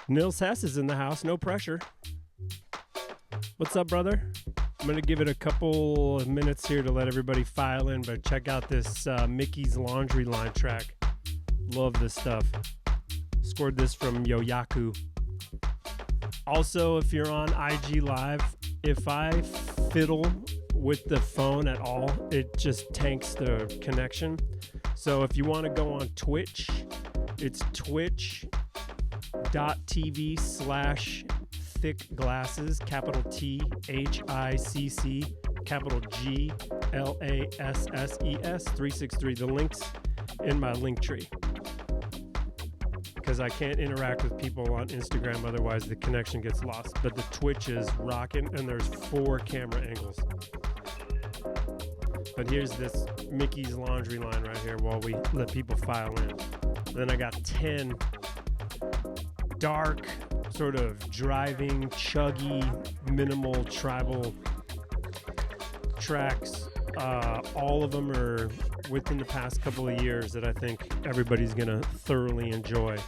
Nils Hess is in the house. No pressure. What's up, brother? I'm going to give it a couple of minutes here to let everybody file in, but check out this Mickey's Laundry Line track. Love this stuff. Scored this from Yoyaku. Also, if you're on IG Live, if I fiddle with the phone at all, it just tanks the connection. So if you want to go on Twitch, it's twitch.tv/thickglasses, capital THICC, capital GLASSES 363. The link's in my link tree, because I can't interact with people on Instagram, otherwise the connection gets lost. But the Twitch is rocking, and there's 4 camera angles. But here's this Mickey's Laundry Line right here while we let people file in. Then I got 10 dark, sort of driving, chuggy, minimal tribal tracks. All of them are within the past couple of years that I think everybody's gonna thoroughly enjoy.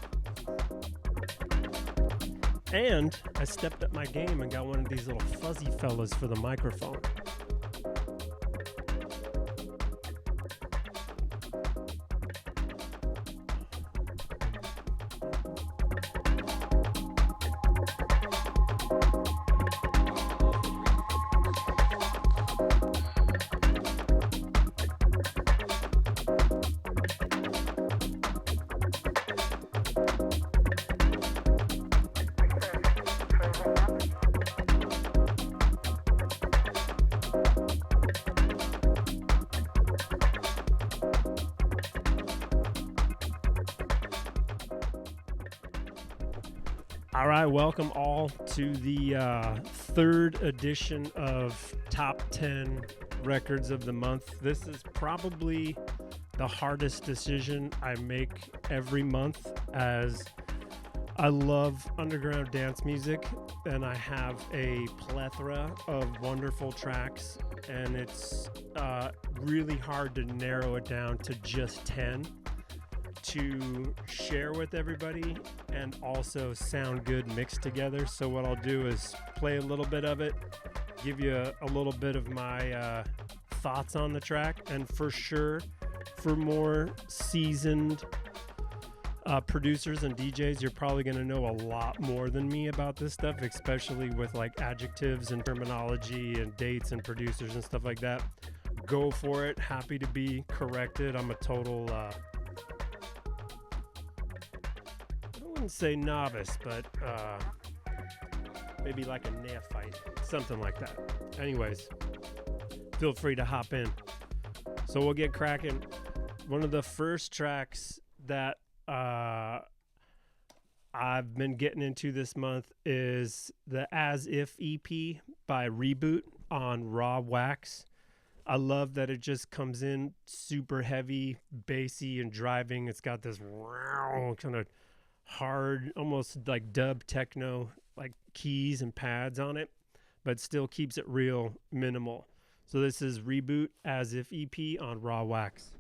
And I stepped up my game and got one of these little fuzzy fellas for the microphone. All right, welcome all to the third edition of Top 10 Records of the Month. This is probably the hardest decision I make every month, as I love underground dance music and I have a plethora of wonderful tracks, and it's really hard to narrow it down to just 10 to share with everybody and also sound good mixed together. So what I'll do is play a little bit of it, give you a little bit of my thoughts on the track, and for sure, for more seasoned producers and DJs, you're probably going to know a lot more than me about this stuff, especially with like adjectives and terminology and dates and producers and stuff like that. Go for it. Happy to be corrected. I'm a total I wouldn't say novice, but maybe like a neophyte, something like that. Anyways, feel free to hop in. So we'll get cracking. One of the first tracks that I've been getting into this month is the As If EP by Reboot on Raw Wax. I love that it just comes in super heavy, bassy, and driving. It's got this kind of hard, almost like dub techno, like keys and pads on it, but still keeps it real minimal. So this is Reboot As If EP on Raw Wax.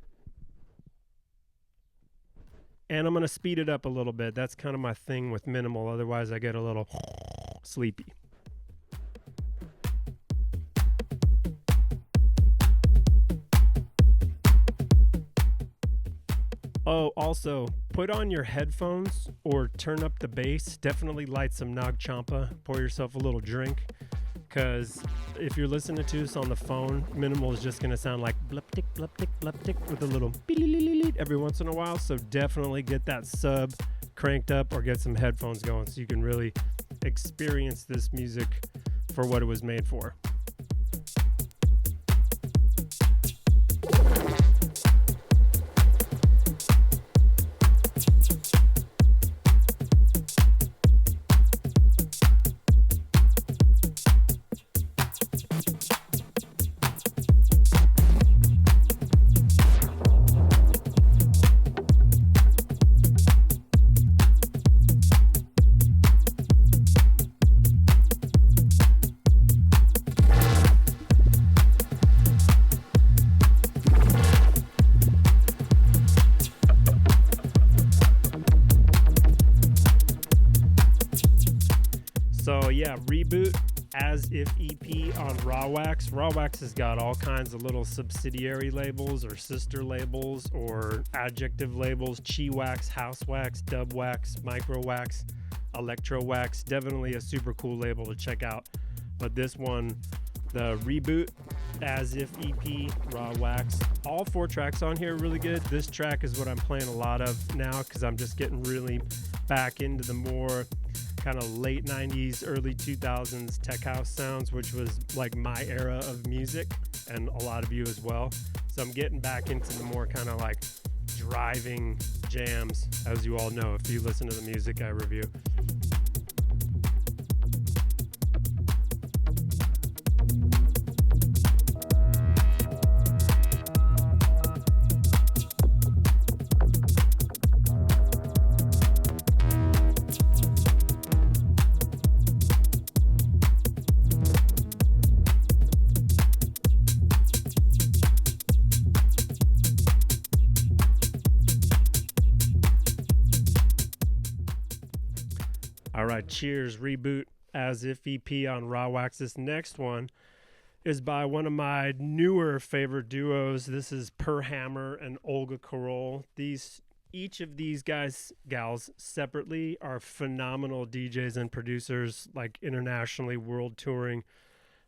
And I'm going to speed it up a little bit. That's kind of my thing with minimal. Otherwise, I get a little sleepy. Oh, also, put on your headphones or turn up the bass. Definitely light some Nag Champa. Pour yourself a little drink. Because if you're listening to this on the phone, minimal is just going to sound like blup tick, with a little beep every once in a while. So definitely get that sub cranked up or get some headphones going so you can really experience this music for what it was made for. So yeah, Reboot As If EP on Rawwax. Rawwax has got all kinds of little subsidiary labels or sister labels or adjective labels: Chi Wax, House Wax, Dub Wax, Micro Wax, Electro Wax. Definitely a super cool label to check out. But this one, the Reboot As If EP, Rawwax. All 4 tracks on here are really good. This track is what I'm playing a lot of now because I'm just getting really back into the more kind of late 90s, early 2000s tech house sounds, which was like my era of music, and a lot of you as well. So I'm getting back into the more kind of like driving jams, as you all know if you listen to the music I review. All right, cheers. Reboot As If EP on Rawwax. This next one is by one of my newer favorite duos. This is Per Hammer and Olga Carol. Each of these gals separately are phenomenal DJs and producers, like internationally world touring.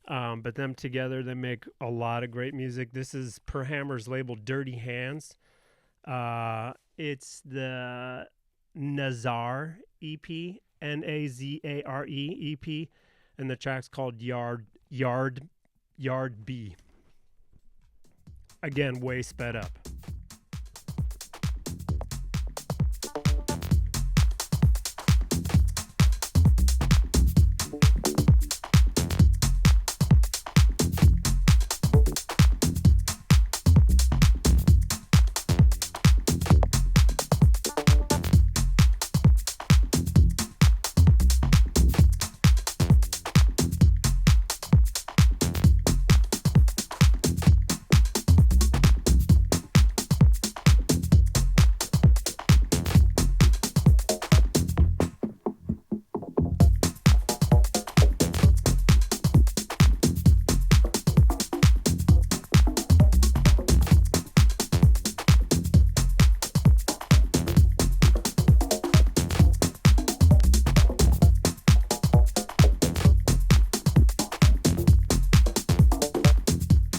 But them together, they make a lot of great music. This is Per Hammer's label Dirty Hands. It's the Nazare EP. Nazare EP, and the track's called Yard B. Again, way sped up.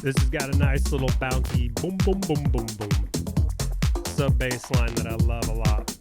This has got a nice little bouncy boom, boom, boom, boom, boom sub bass line that I love a lot.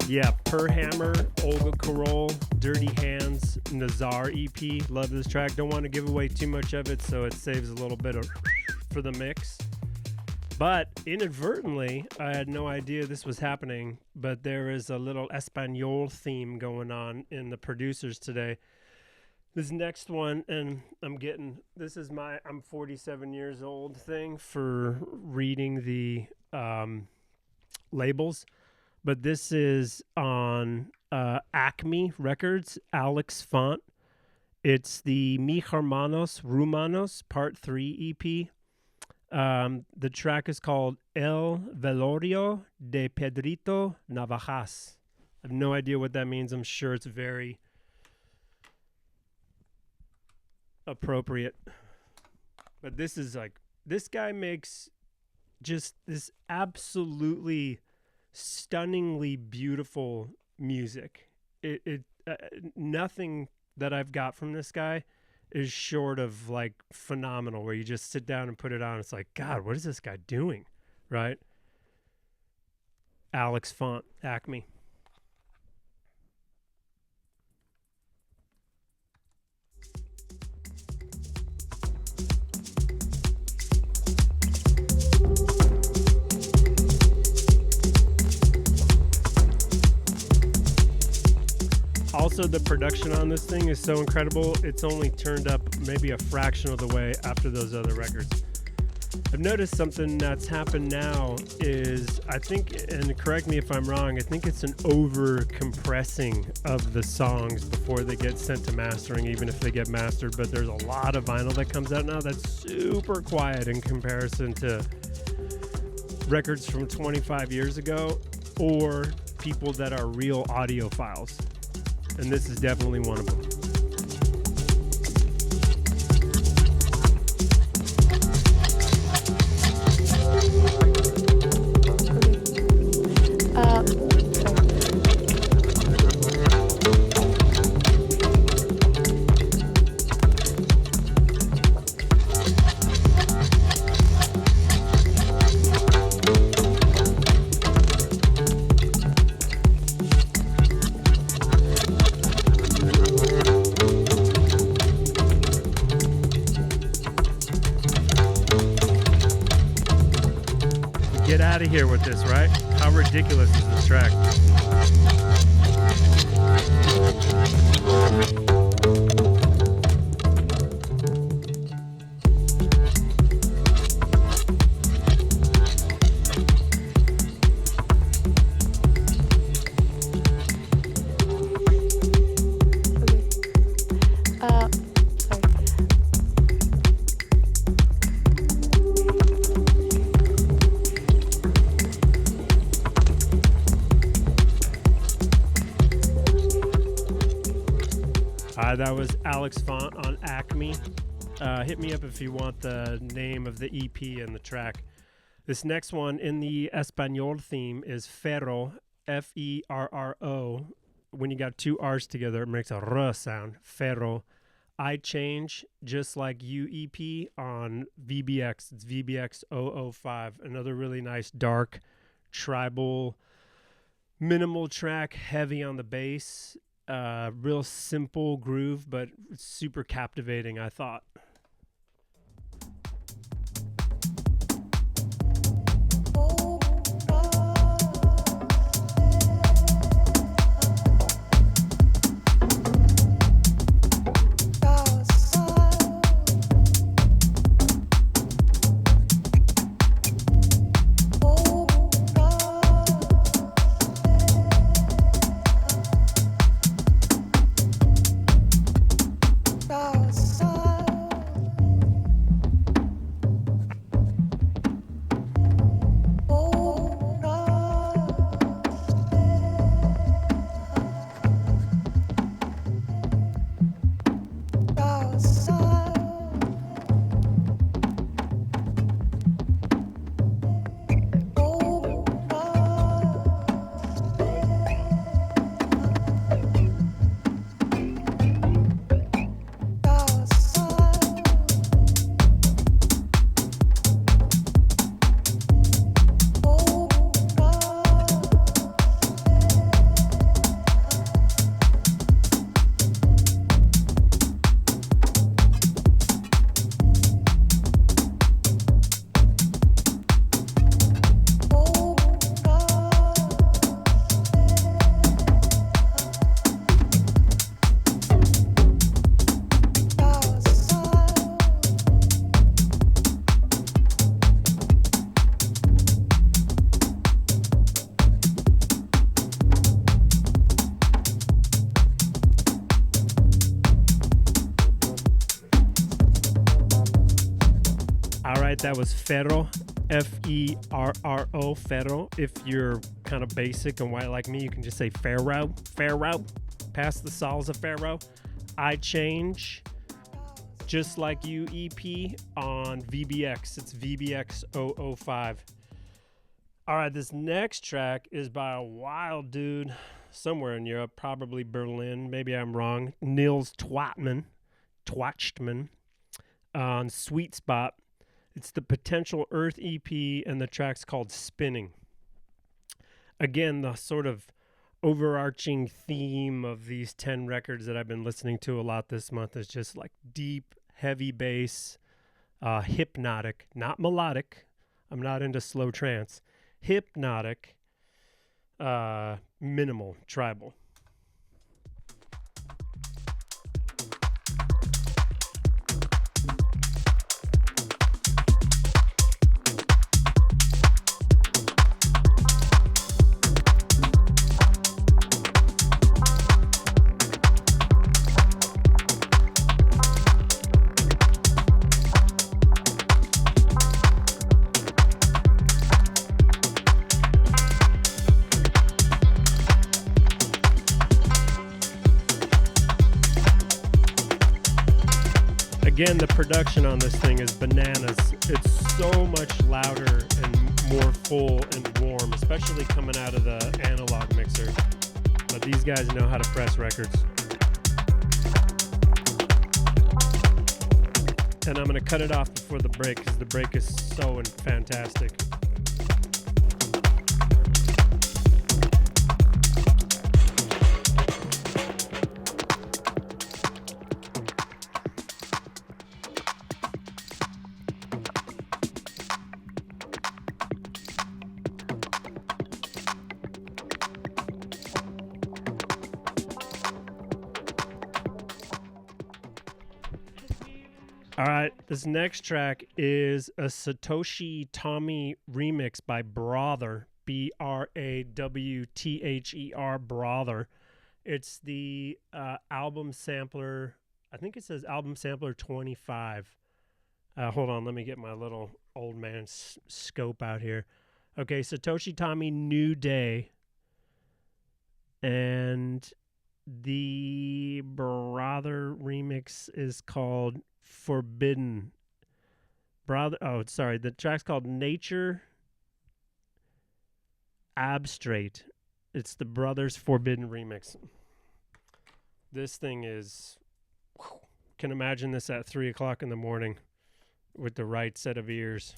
Yeah, Per Hammer, Olga Carol, Dirty Hands, Nazare EP. Love this track. Don't want to give away too much of it, so it saves a little bit of for the mix. But inadvertently, I had no idea this was happening, but there is a little Espanol theme going on in the producers today. This next one, and this is my I'm 47 years old thing for reading the labels. But this is on Acme Records, Alex Font. It's the Mi Hermanos Rumanos Part 3 EP. The track is called El Velorio de Pedrito Navajas. I have no idea what that means. I'm sure it's very appropriate. But this is like, this guy makes just this absolutely stunningly beautiful music. Nothing that I've got from this guy is short of like phenomenal, where you just sit down and put it on. It's like, God, what is this guy doing? Right? Alex Font, Acme. Also, the production on this thing is so incredible. It's only turned up maybe a fraction of the way after those other records. I've noticed something that's happened now is, I think, and correct me if I'm wrong, I think it's an over compressing of the songs before they get sent to mastering, even if they get mastered. But there's a lot of vinyl that comes out now that's super quiet in comparison to records from 25 years ago or people that are real audiophiles. And this is definitely one of them. Get out of here with this, right? How ridiculous is this track? That was Alex Font on Acme. Hit me up if you want the name of the EP and the track. This next one in the Espanol theme is Ferro, F-E-R-R-O. When you got two R's together, it makes a R sound. Ferro. I Change, Just Like You EP on VBX. It's VBX 005. Another really nice, dark, tribal, minimal track, heavy on the bass. Real simple groove, but super captivating, I thought. That was Ferro, F-E-R-R-O, Ferro. If you're kind of basic and white like me, you can just say Ferro, Ferro. Pass the salsa, Ferro. I Change, Just Like You EP on VBX. It's VBX 005. All right, this next track is by a wild dude somewhere in Europe, probably Berlin. Maybe I'm wrong. Nils Twatman on Sweet Spot. It's the Potential Earth EP, and the track's called Spinning. Again, the sort of overarching theme of these 10 records that I've been listening to a lot this month is just like deep, heavy bass, hypnotic, not melodic. I'm not into slow trance. Hypnotic, minimal, tribal. Again, the production on this thing is bananas. It's so much louder and more full and warm, especially coming out of the analog mixer. But these guys know how to press records. And I'm going to cut it off before the break because the break is so fantastic. All right, this next track is a Satoshi Tommy remix by Brother, Brawther, Brother. It's the album sampler, I think it says album sampler 25. Hold on, let me get my little old man scope out here. Okay, Satoshi Tommy New Day. And the Brother remix is called Forbidden. The track's called Nature Abstract. It's the Brothers Forbidden remix. This thing is, can imagine this at 3 o'clock in the morning with the right set of ears.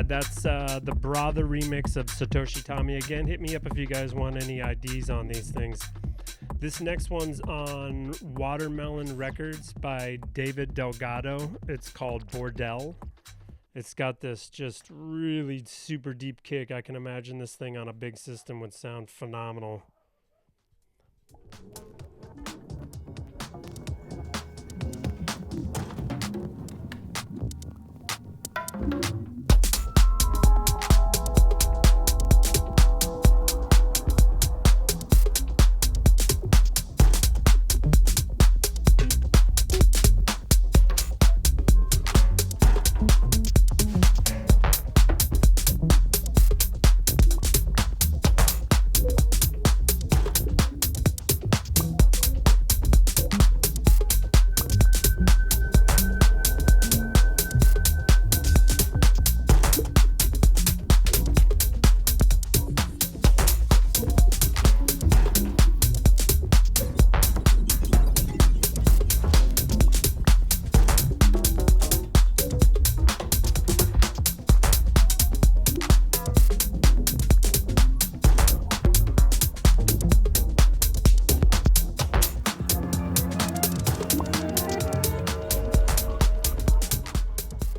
That's the Brother remix of Satoshi Tommy. Again, hit me up if you guys want any IDs on these things. This next one's on Watermelon Records by David Delgado. It's called Bordel. It's got this just really super deep kick. I can imagine this thing on a big system would sound phenomenal.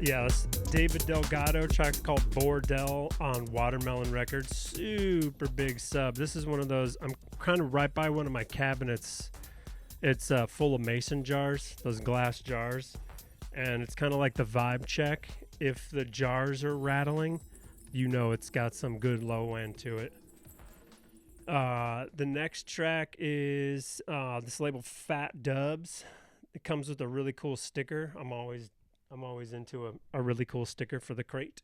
Yeah, this David Delgado track's called Bordel on Watermelon Records. Super big sub. This is one of those, I'm kind of right by one of my cabinets. It's full of mason jars, those glass jars. And it's kind of like the vibe check. If the jars are rattling, you know it's got some good low end to it. The next track is this label Fat Dubs. It comes with a really cool sticker. I'm always into a really cool sticker for the crate.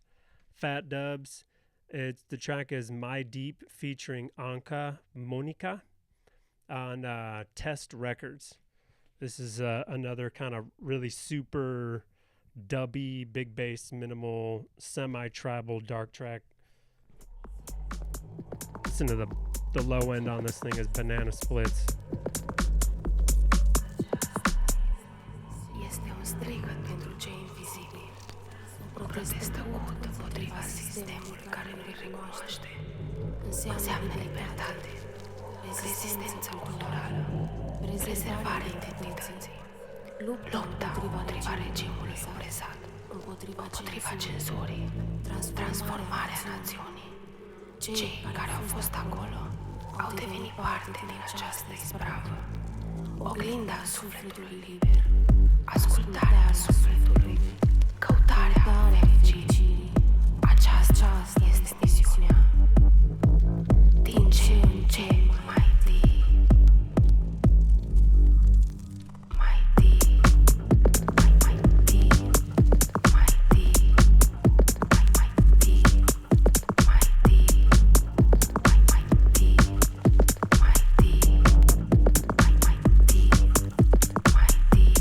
Fat Dubs. The track is My Deep featuring Anka Monika on Test Records. This is another kind of really super dubby, big bass, minimal, semi-tribal dark track. Listen to the low end on this thing is banana splits. Protesta acută împotriva sistemului care nu-i recunoaște. înseamnă libertate, rezistență culturală, prezervarea integrității, lupta împotriva regimului opresat, împotriva cenzurii, transformarea națiunii. Cei care au fost acolo au devenit parte din această ispravă, oglinda sufletului liber, ascultarea sufletului, căutarea fericirii. Aceasta este misiunea. Din ce în ce mai deep, mai deep, mai deep, mai deep, mai deep, mai deep, mai deep, mai deep, mai deep,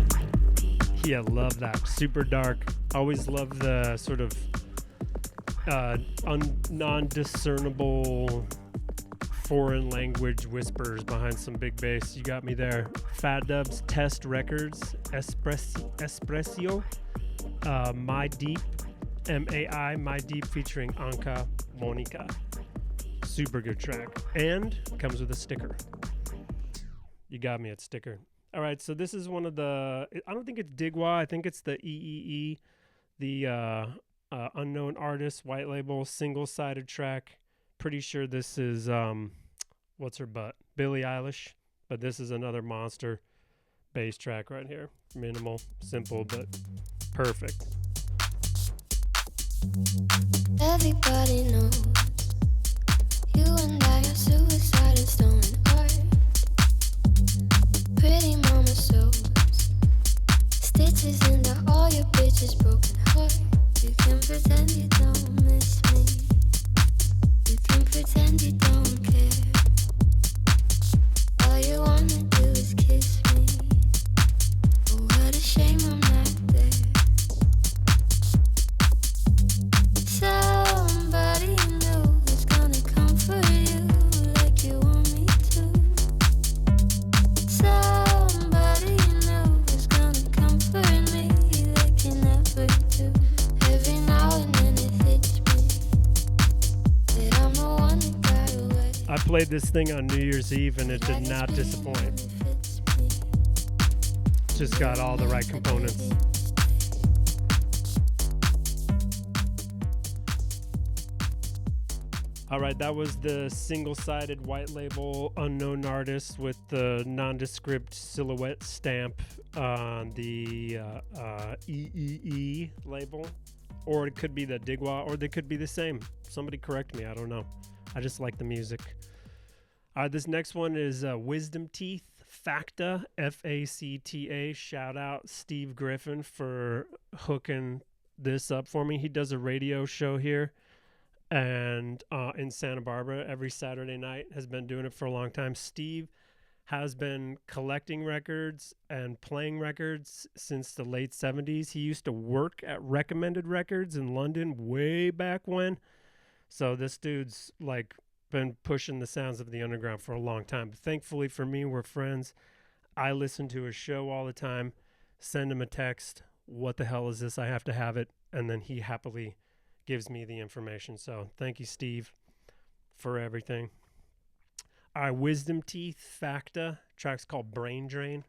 mai deep. Yeah, love that. Super dark. Always love the sort of non-discernible foreign language whispers behind some big bass. You got me there. Fat Dubs, Test Records, Espresso, My Deep, M-A-I, My Deep featuring Anka Monica. Super good track. And comes with a sticker. You got me at sticker. All right, so this is one of the, I don't think it's Digwa, I think it's the EEE, the unknown artist, white label, single-sided track. Pretty sure this is, what's her butt? Billie Eilish, but this is another monster bass track right here. Minimal, simple, but perfect. Everybody knows you and I are suicide and stolen art. Pretty mama souls, stitches into all your bitches' broken heart. You can pretend you don't miss me, you can pretend you don't care. All you wanna do is kiss me. Oh, what a shame I'm not there. Somebody you know is gonna comfort you like you want me to. Somebody you know is gonna comfort me like you never do. Every now and then it hits me that I'm the one that got away. I played this thing on New Year's Eve and it did not disappoint. Just got all the right components. All right, that was the single-sided white label unknown artist with the nondescript silhouette stamp on the EEE label. Or it could be the Digwa, or they could be the same. Somebody correct me, I don't know. I just like the music. This next one is Wisdom Teeth, Facta, F-A-C-T-A. Shout out Steve Griffin for hooking this up for me. He does a radio show here and in Santa Barbara every Saturday night, has been doing it for a long time. Steve has been collecting records and playing records since the late 70s. He used to work at Recommended Records in London way back when. So this dude's like been pushing the sounds of the underground for a long time. But thankfully for me, we're friends. I listen to his show all the time, send him a text, what the hell is this? I have to have it. And then he happily gives me the information. So thank you, Steve, for everything. All right, Wisdom Teeth, Facta. Track's called Brain Drain.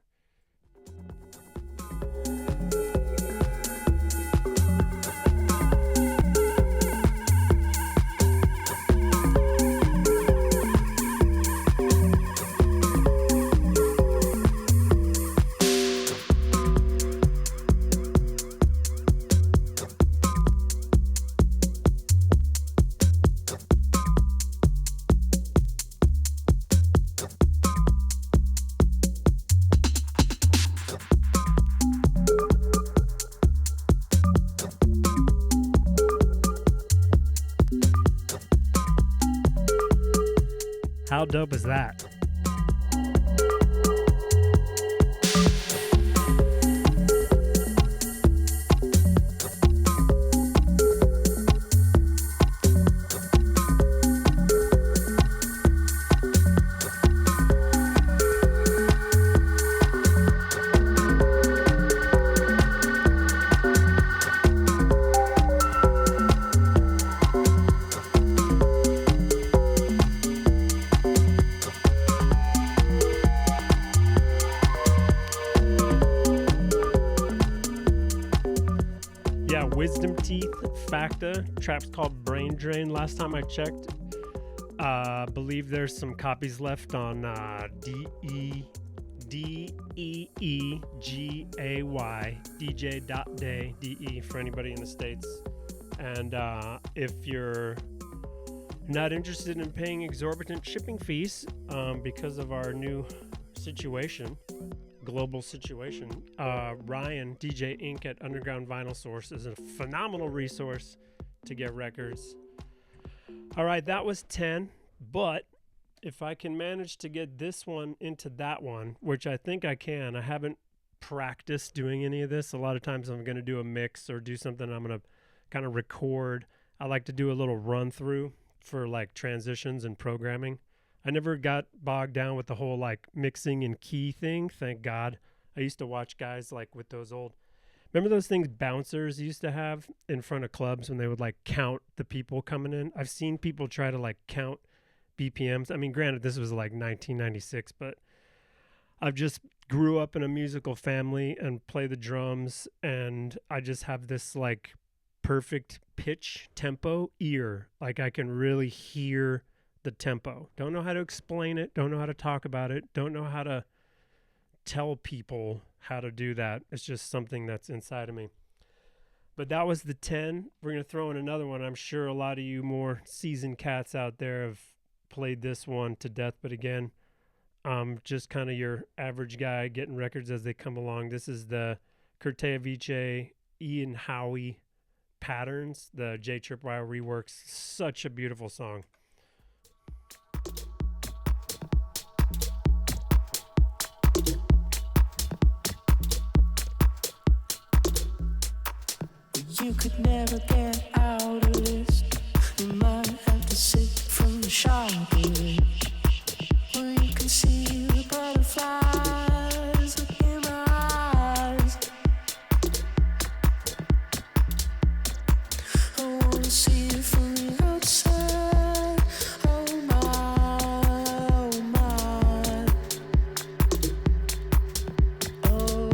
How dope is that? Wisdom Teeth Facta. Trap's called Brain Drain. Last time I checked, believe there's some copies left on DEEGAY, DJ.day, DE for anybody in the States. And if you're not interested in paying exorbitant shipping fees because of our new situation, global situation, Ryan, DJ Inc. at Underground Vinyl Source is a phenomenal resource to get records. All right, that was 10, but if I can manage to get this one into that one, which I think I can, I haven't practiced doing any of this. A lot of times I'm going to do a mix or do something I'm going to kind of record. I like to do a little run through for like transitions and programming. I never got bogged down with the whole like mixing and key thing, thank God. I used to watch guys like with those old, remember those things bouncers used to have in front of clubs when they would like count the people coming in? I've seen people try to like count BPMs. I mean, granted, this was like 1996, but I've just grew up in a musical family and play the drums, and I just have this like perfect pitch tempo ear. Like I can really hear the tempo. Don't know how to explain it. Don't know how to talk about it. Don't know how to tell people how to do that. It's just something that's inside of me. But that was the 10. We're going to throw in another one. I'm sure a lot of you more seasoned cats out there have played this one to death. But again, just kind of your average guy getting records as they come along. This is the Kurtevice, Ian Howie Patterns, the J Tripwire reworks. Such a beautiful song. You could never get out of this. You might have to sit from the sharpest. Or you can see the butterflies look in my eyes. I wanna see it from the outside. Oh my, oh my. Oh.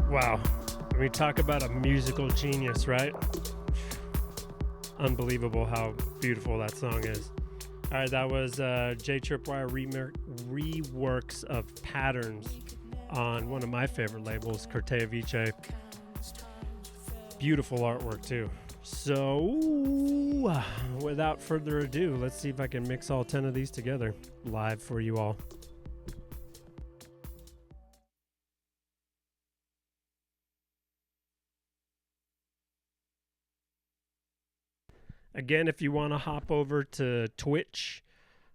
Wow. We talk about a musical genius, right? Unbelievable how beautiful that song is. All right, that was J Tripwire reworks of Patterns on one of my favorite labels, Kurtevice. Beautiful artwork, too. So, without further ado, let's see if I can mix all 10 of these together live for you all. Again, if you want to hop over to Twitch,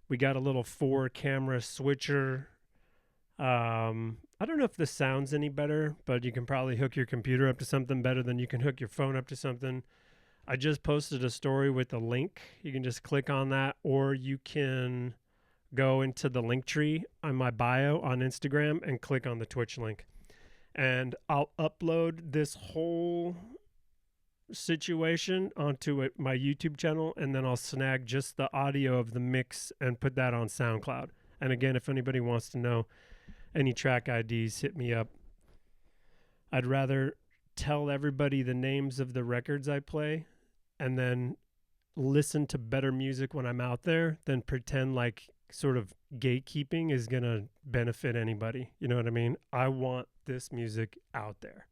we got a little 4-camera switcher. I don't know if this sounds any better, but you can probably hook your computer up to something better than you can hook your phone up to something. I just posted a story with a link. You can just click on that, or you can go into the link tree on my bio on Instagram and click on the Twitch link. And I'll upload this whole situation onto my YouTube channel, and then I'll snag just the audio of the mix and put that on SoundCloud. And again, if anybody wants to know any track IDs, hit me up. I'd rather tell everybody the names of the records I play and then listen to better music when I'm out there than pretend like sort of gatekeeping is gonna benefit anybody. You know what I mean? I want this music out there.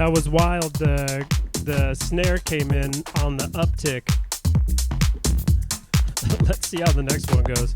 That was wild. The snare came in on the uptick. Let's see how the next one goes.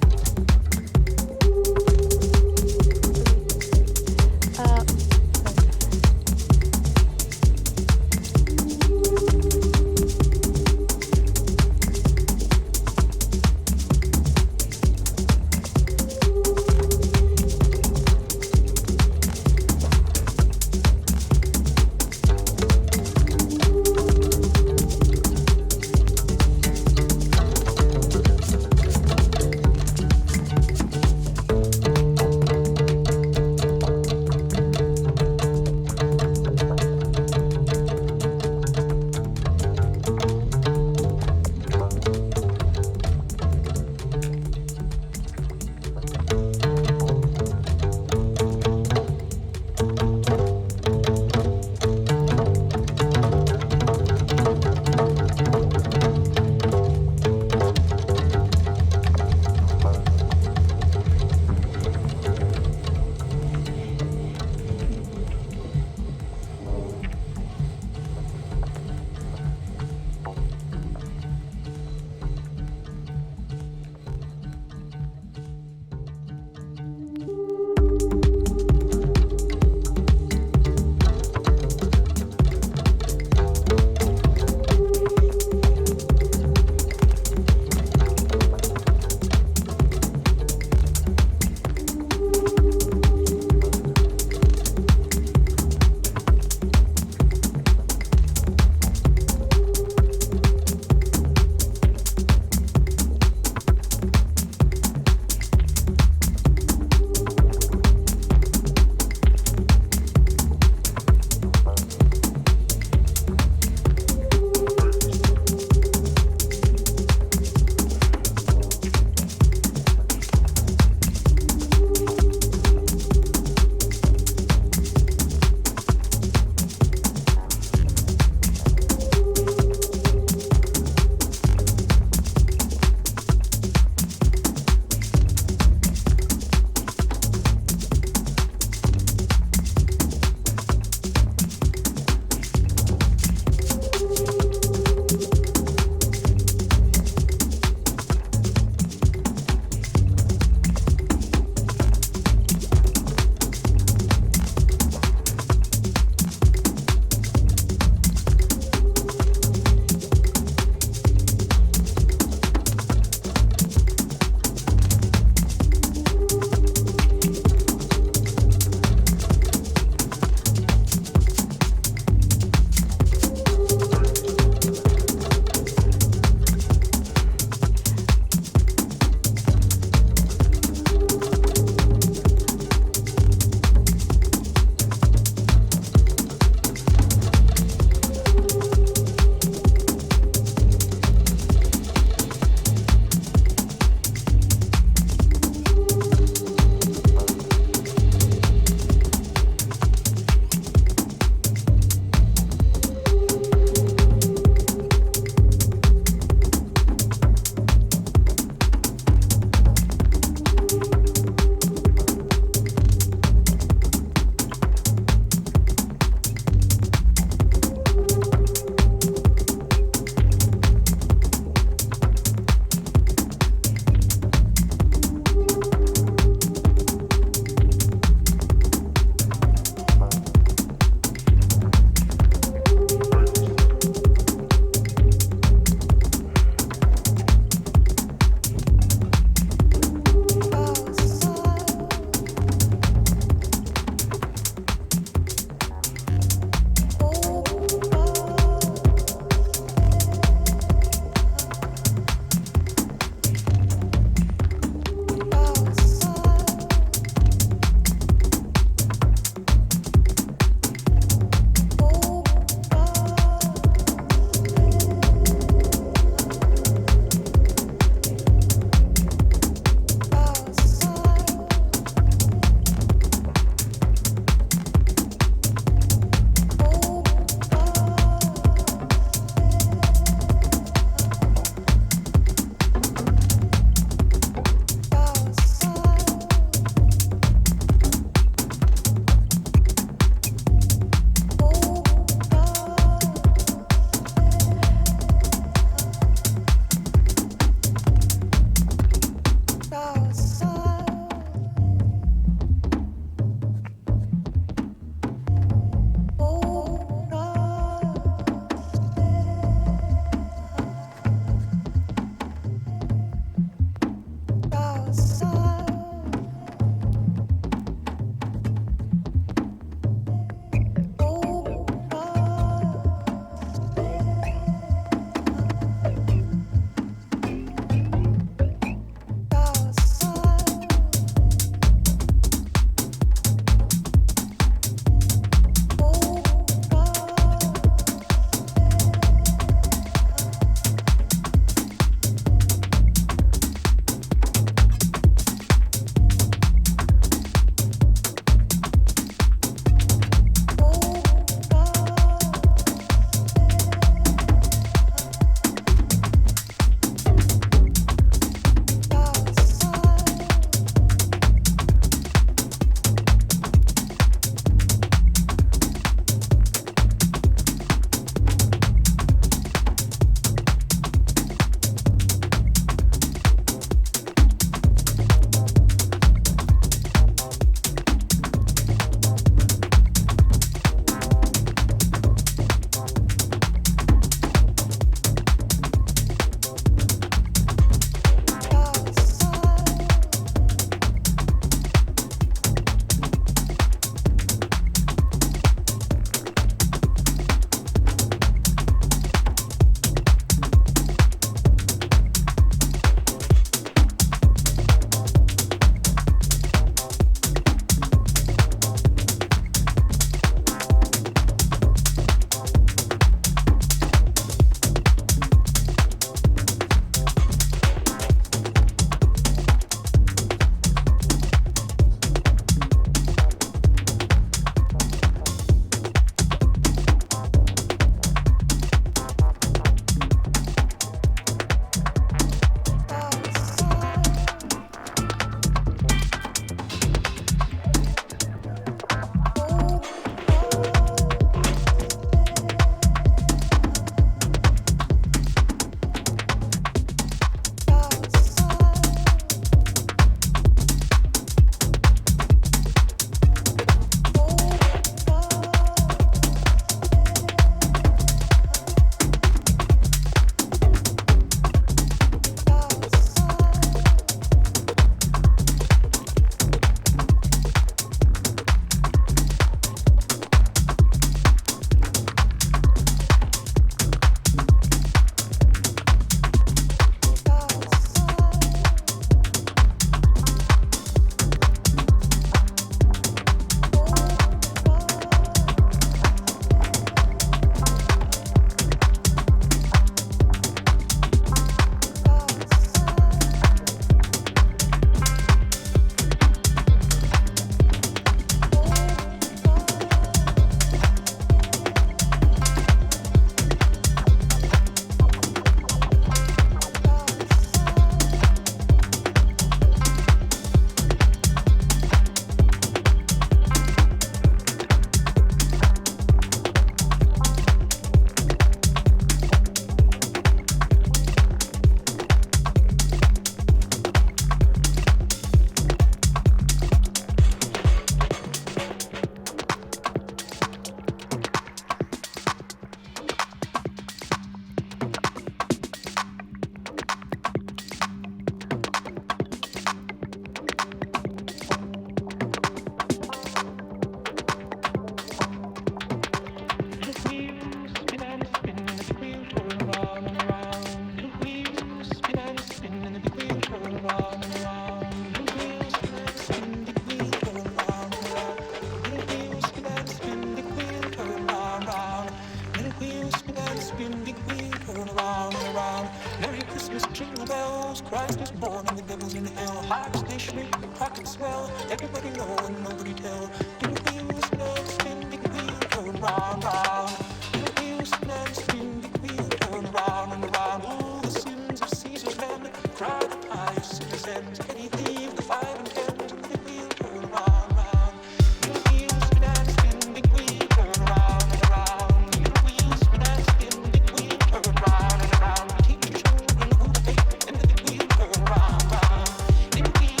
wish me pockets swell. Everybody know and nobody tell. Spin the wheel, spin the wheel, turn round, round. Spin the wheel, spin the wheel, turn round and round. All the sins of Caesar's men, cry the pious citizens. Can he leave the 5 and 10? Spin the wheel, turn round, round. Spin the wheel, spin the wheel, turn round and round. Spin the wheel, spin the wheel, turn round and round. Teach your children who to hate, and the wheel turn round, round. Spin the wheel,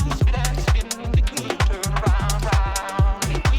spin the wheel, turn round, round.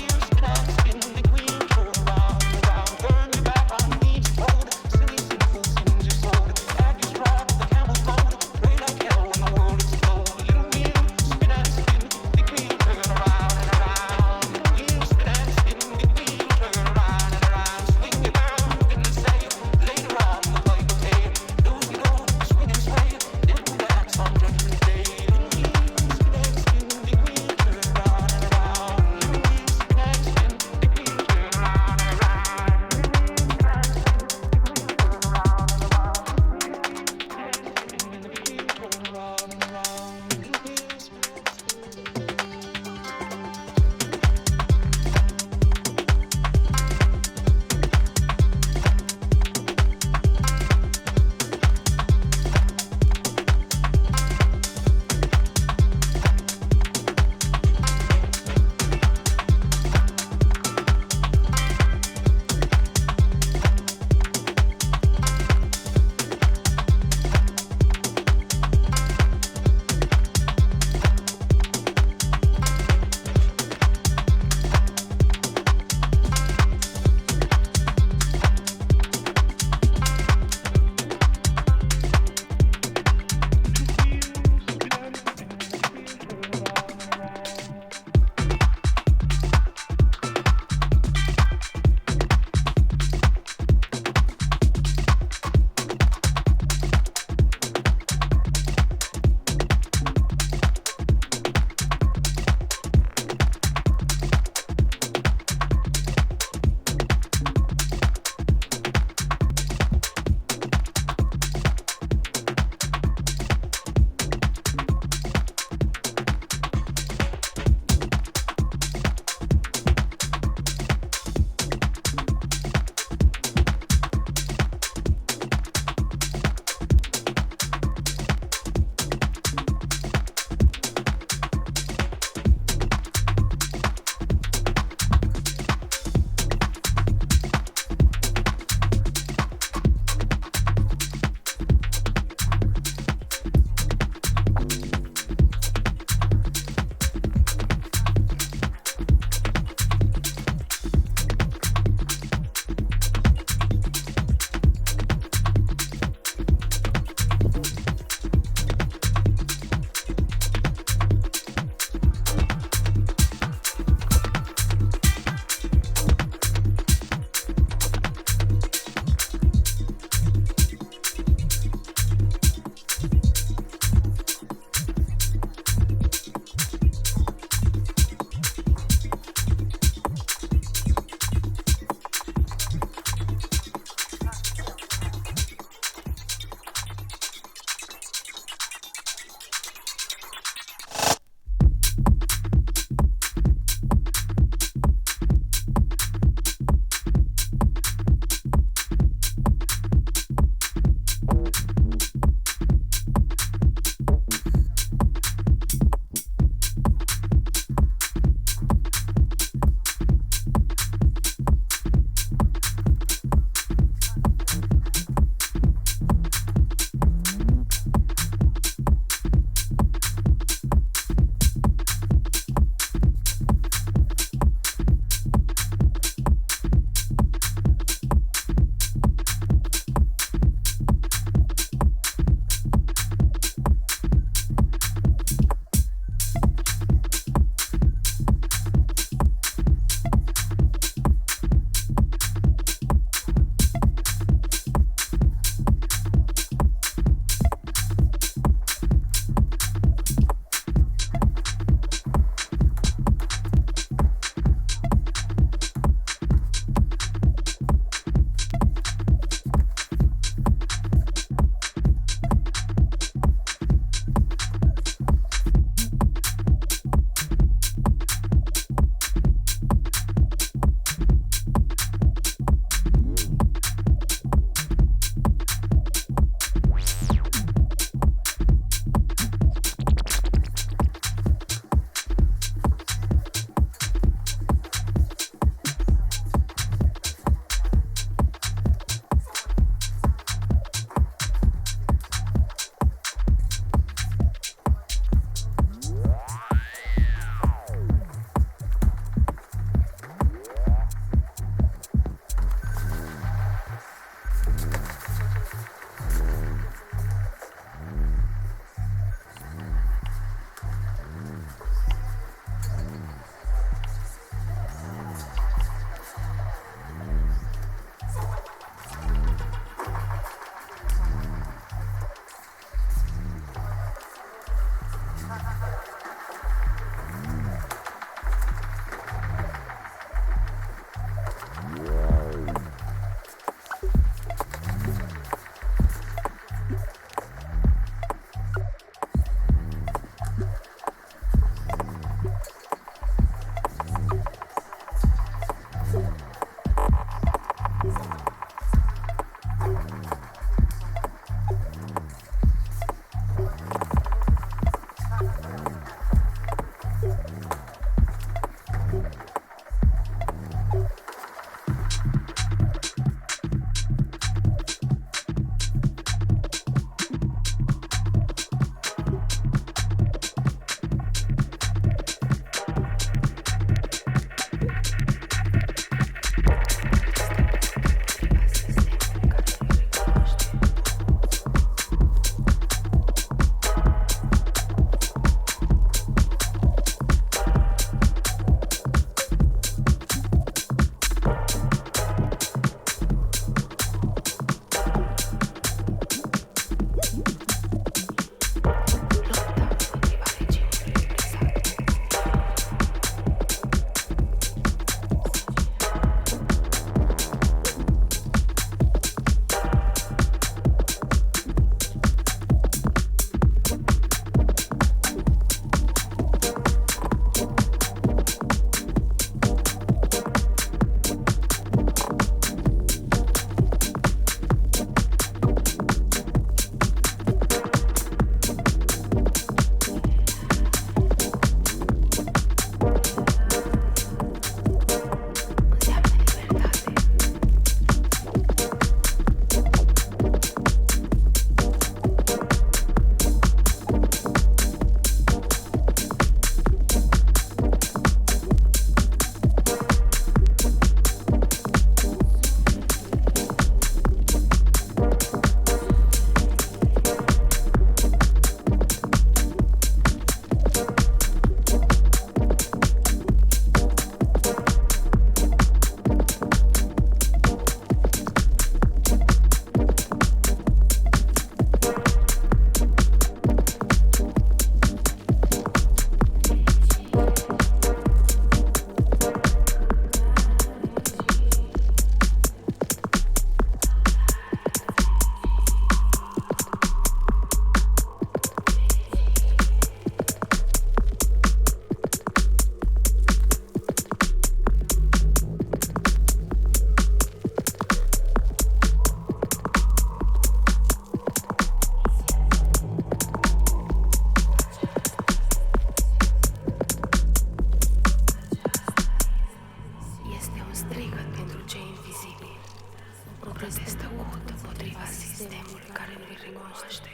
împotriva sistemului care nu-i recunoaște.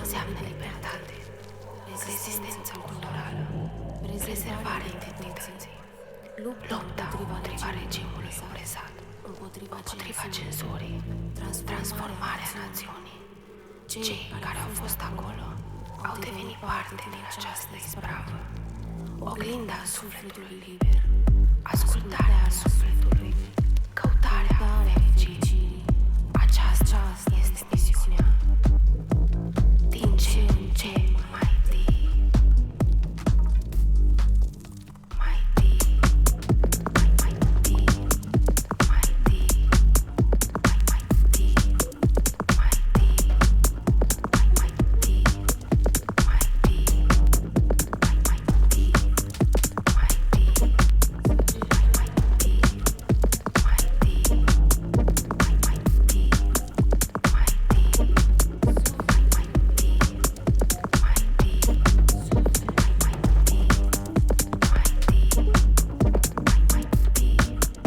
Înseamnă libertate, rezistență culturală, prezervarea identității, lupta împotriva regimului opresat, împotriva cenzurii, transformarea națiunii. Cei care au fost acolo au devenit parte din această ispravă. Oglinda sufletului liber, ascultarea sufletului, căutarea fericirii. Aceasta este misiunea. Din ce în ce mai deep, mai deep, mai deep, mai deep, mai deep, mai deep, mai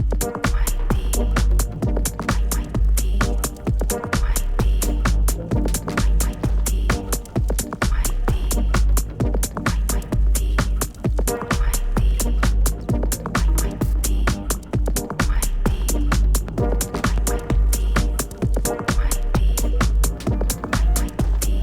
deep,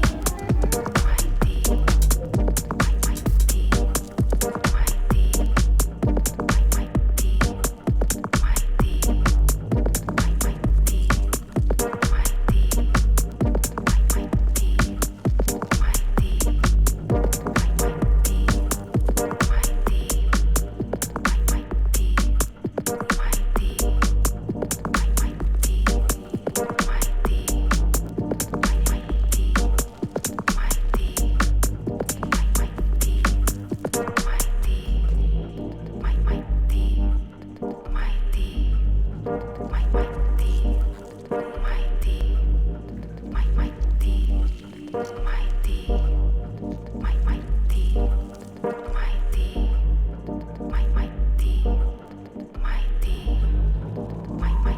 mai deep, mai deep, mai deep,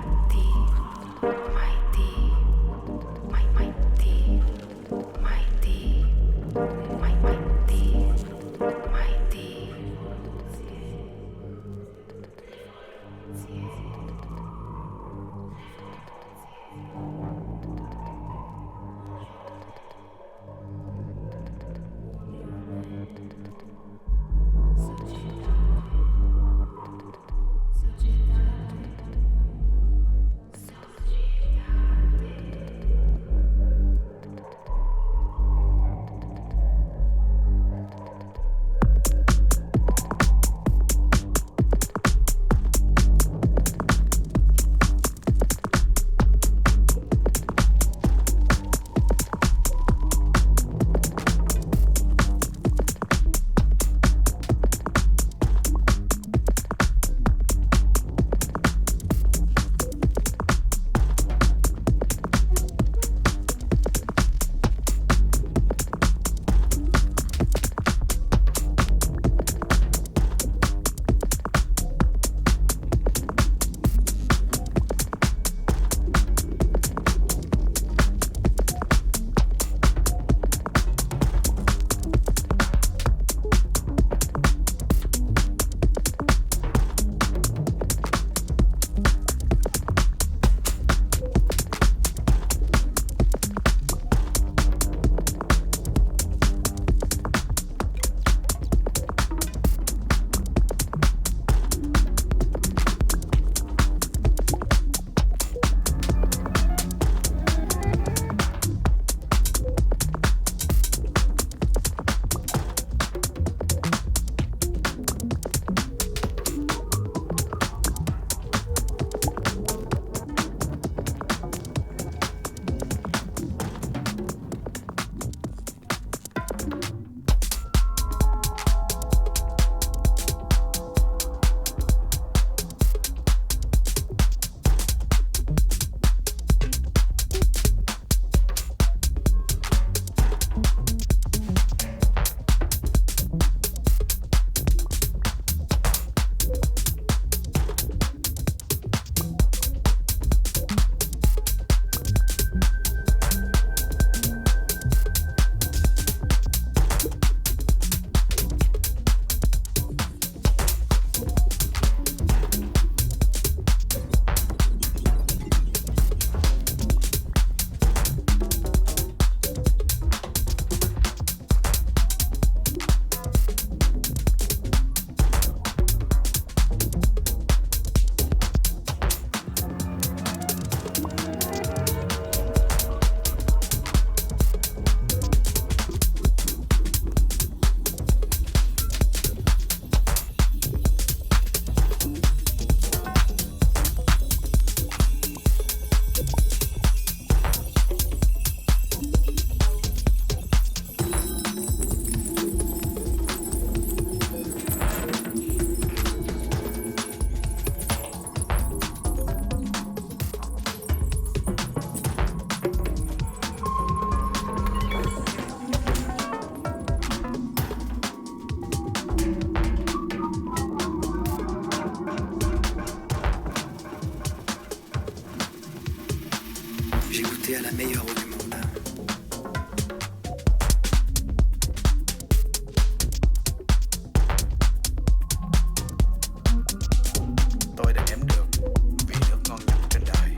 goûter à la meilleure eau du monde. Tôi đã nếm được vị nước ngon nhất trên đời.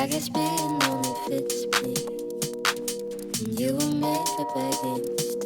I guess being only fits me. And you were made for begging to stay.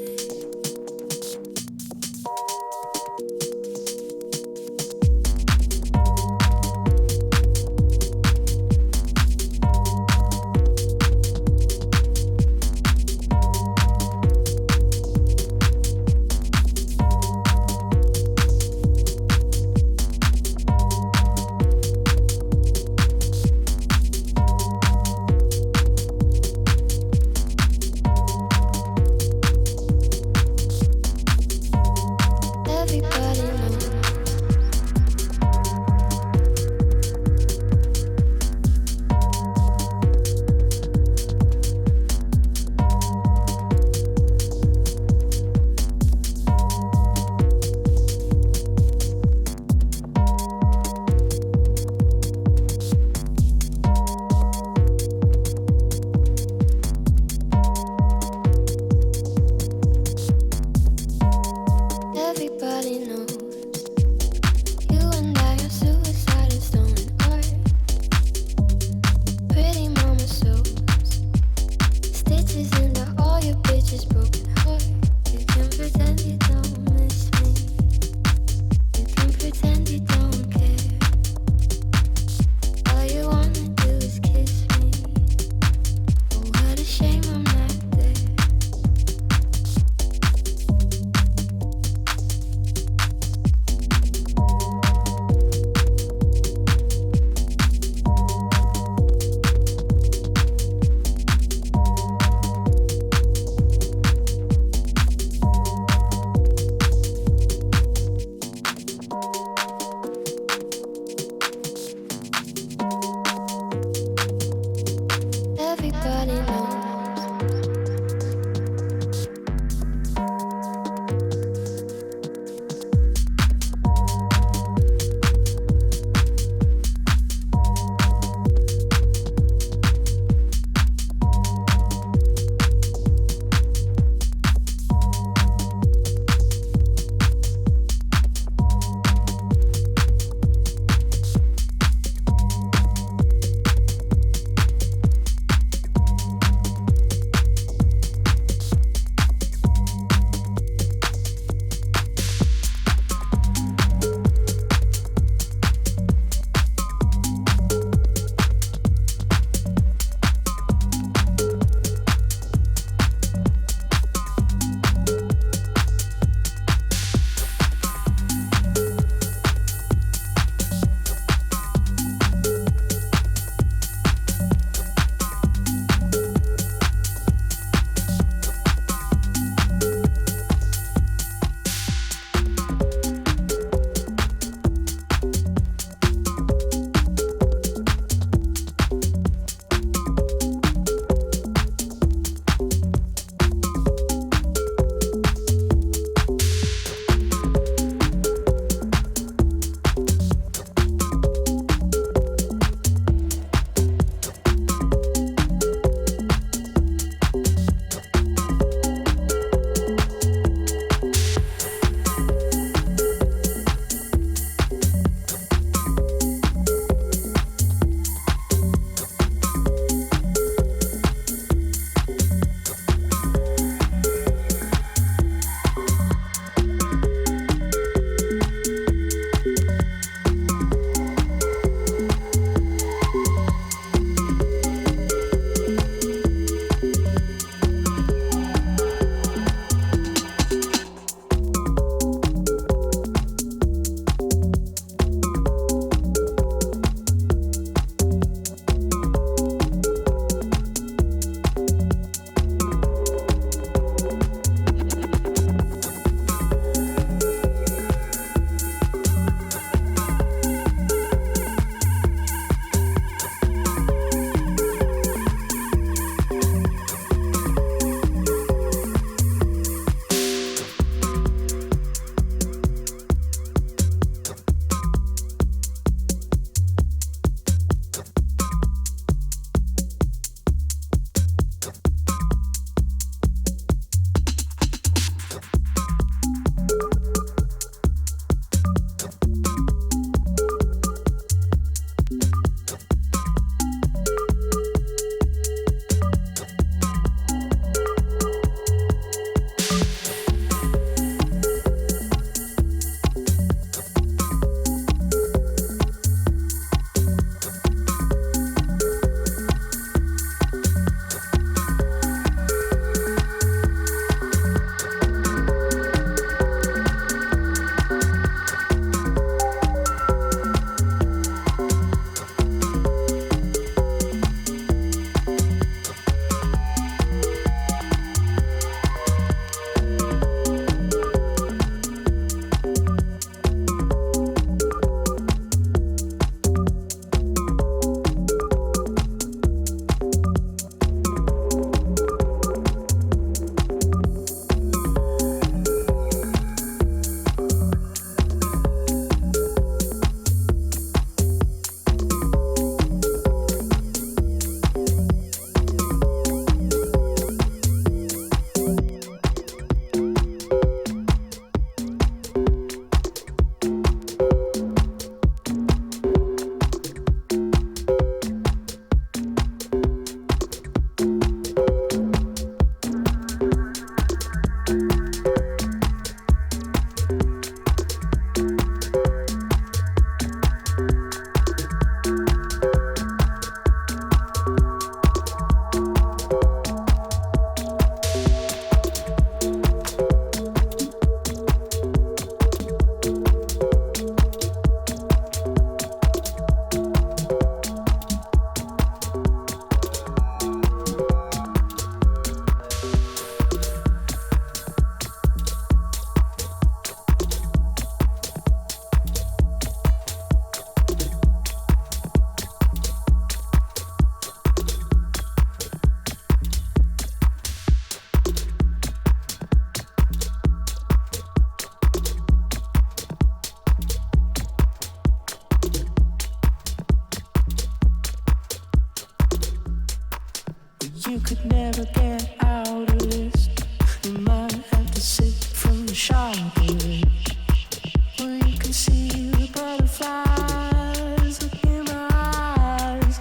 You could never get out of this. You might have to sit from the sharp edge where you can see the butterflies. Look in my eyes.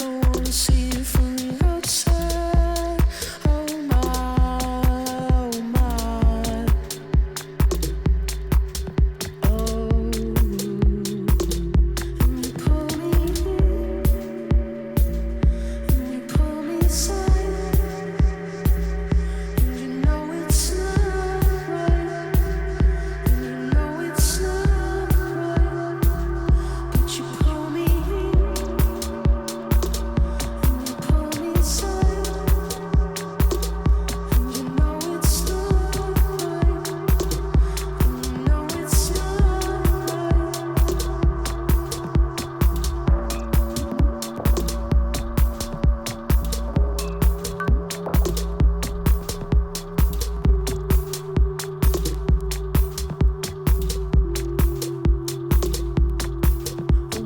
I wanna see it from the outside. Oh my, oh my. Oh, and you pull me in, and you pull me aside, and you know it's not right, and you know it's not right, but you pull me in, and you pull me aside, and you know it's not right, and you know it's not right.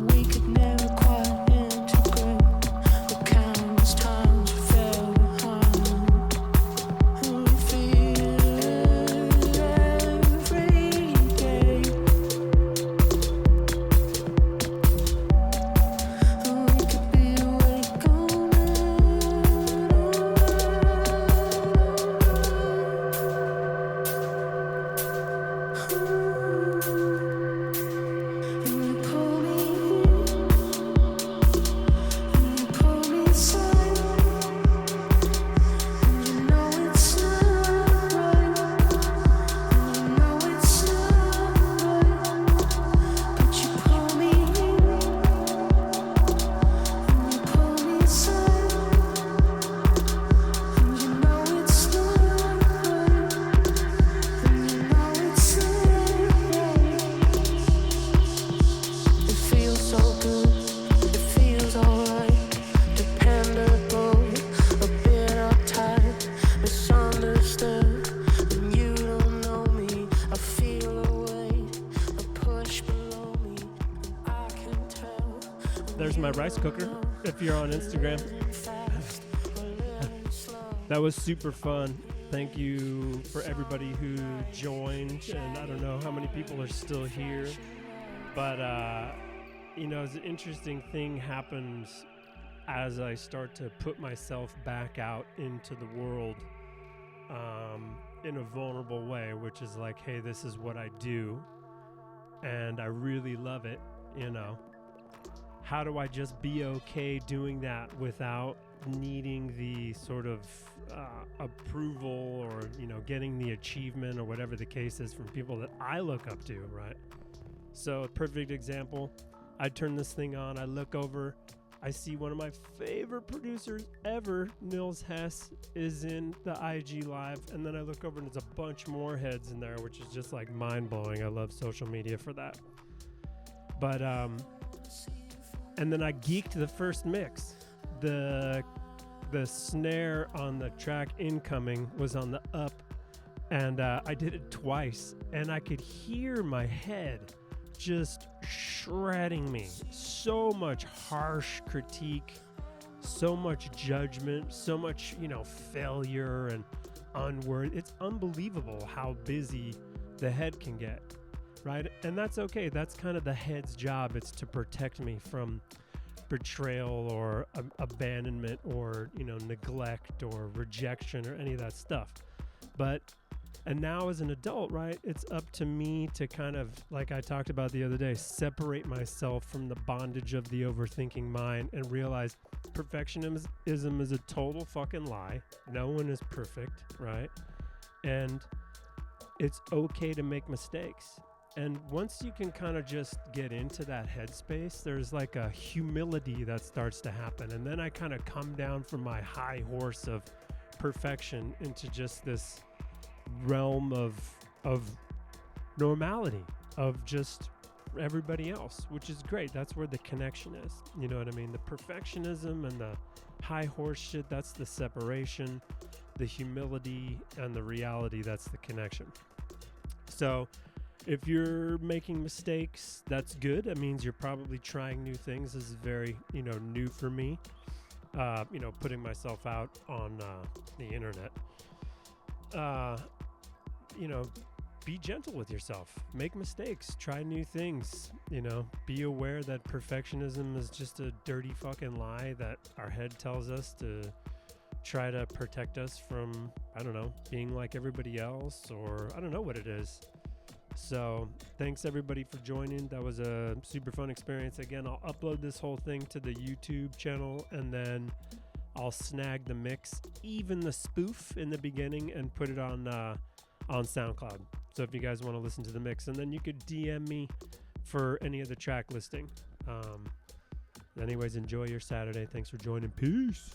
We could never quite integrate the countless times we fell behind. We feel it every day. We could be awake all night. And you pull me in, and you pull me aside, and you know it's not right, and you know it's not right, but you pull me in, and you pull me aside, and you know it's not right, and you know it's not right. It feels so good, it feels alright, dependable, a bit uptight, misunderstood. When you don't know me, I feel a weight, a push below me, and I can tell. There's my rice cooker if you're on Instagram. That was super fun. Thank you for everybody who joined, and I don't know how many people are still here, but you know, an interesting thing happens as I start to put myself back out into the world in a vulnerable way, which is like, hey, this is what I do, and I really love it, you know. How do I just be okay doing that without needing the sort of approval or, you know, getting the achievement or whatever the case is from people that I look up to, right? So, a perfect example, I turn this thing on, I look over, I see one of my favorite producers ever, Nils Hess, is in the IG Live, and then I look over and there's a bunch more heads in there, which is just like mind-blowing. I love social media for that. But, and then I geeked the first mix. The snare on the track Incoming was on the up, and I did it twice, and I could hear my head just shredding me. So much harsh critique, so much judgment, so much, you know, failure and unworthy. It's unbelievable how busy the head can get, right? And that's okay. That's kind of the head's job. It's to protect me from betrayal or abandonment or, you know, neglect or rejection or any of that stuff. And now as an adult, right, it's up to me to kind of, like I talked about the other day, separate myself from the bondage of the overthinking mind and realize perfectionism is a total fucking lie. No one is perfect, right? And it's okay to make mistakes. And once you can kind of just get into that headspace, there's like a humility that starts to happen. And then I kind of come down from my high horse of perfection into just this realm of normality, of just everybody else, which is great. That's where the connection is. You know what I mean? The perfectionism and the high horse shit, that's the separation. The humility and the reality, that's the connection. So If you're making mistakes, that's good. That means you're probably trying new things. This is very, new for me. Putting myself out on the internet. Be gentle with yourself. Make mistakes. Try new things. Be aware that perfectionism is just a dirty fucking lie that our head tells us to try to protect us from, being like everybody else, or I don't know what it is. So thanks everybody for joining. That was a super fun experience. Again, I'll upload this whole thing to the YouTube channel, and then I'll snag the mix, even the spoof in the beginning, and put it on SoundCloud. So if you guys want to listen to the mix, and then you could DM me for any of the track listing. Anyways, enjoy your Saturday. Thanks for joining. Peace.